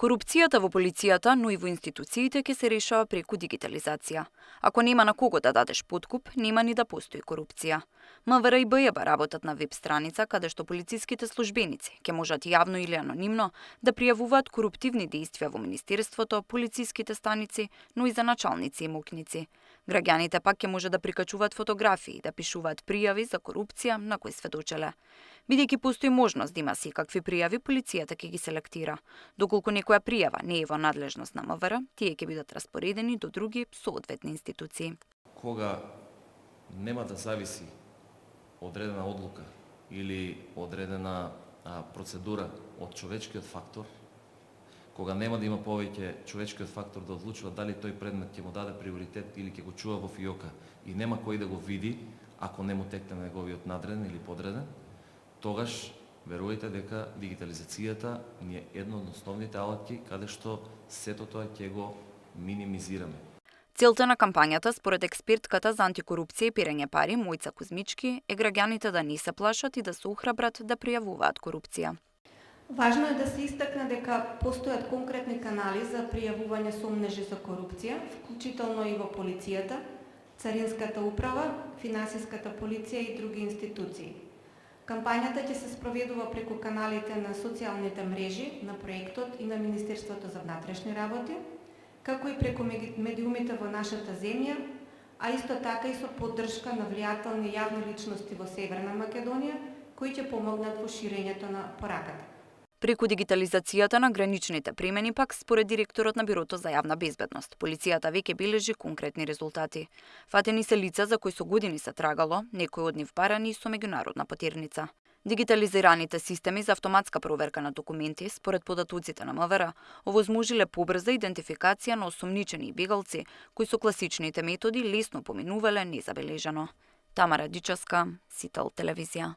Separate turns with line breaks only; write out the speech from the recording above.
Корупцијата во полицијата, но и во институциите ќе се решава преку дигитализација. Ако нема на кого да дадеш подкуп, нема ни да постои корупција. МВР и БЈБ работат на веб страница каде што полициските службеници ќе можат јавно или анонимно да пријавуваат коруптивни дејствија во Министерството, полициските станици, но и за началници и мокници. Граѓаните пак ќе може да прикачуваат фотографии, да пишуваат пријави за корупција на кои сведочеле. Бидејќи постои можност да има секакви пријави, полицијата ќе ги селектира. Доколку некоја пријава не е во надлежност на МВР, тие ќе бидат распоредени до други соодветни институции.
Кога нема да зависи одредена одлука или одредена процедура од човечкиот фактор, кога нема да има повеќе човечкиот фактор да одлучува дали тој предмет ќе му даде приоритет или ќе го чува во фиока и нема кој да го види, ако не му текне неговиот надреден или подреден, тогаш верувајте дека дигитализацијата ни е една од основните алатки каде што сето тоа ќе го минимизираме.
Целта на кампањата, според експертката за антикорупција и перење пари Мојца Кузмички, е граѓаните да не се плашат и да се охрабрат да пријавуваат корупција.
Важно е да се истакне дека постојат конкретни канали за пријавување сомнежи за корупција, вклучително и во полицијата, царинската управа, финансиската полиција и други институции. Кампањата ќе се спроведува преку каналите на социјалните мрежи, на проектот и на Министерството за внатрешни работи, како и преку медиумите во нашата земја, а исто така и со поддршка на влијателни јавни личности во Северна Македонија, кои ќе помогнат во ширењето на пораката.
Преку дигитализацијата на граничните премени пак, според директорот на Бирото за јавна безбедност, полицијата веќе бележи конкретни резултати. Фатени се лица за кои со години се трагало, некои од нив барани и со меѓународна потерница. Дигитализираните системи за автоматска проверка на документи, според податоците на МВР, овозможиле побрза идентификација на осомничени и бегалци, кои со класичните методи лесно поминувале незабележано. Тамара Дичевска, Сител телевизија.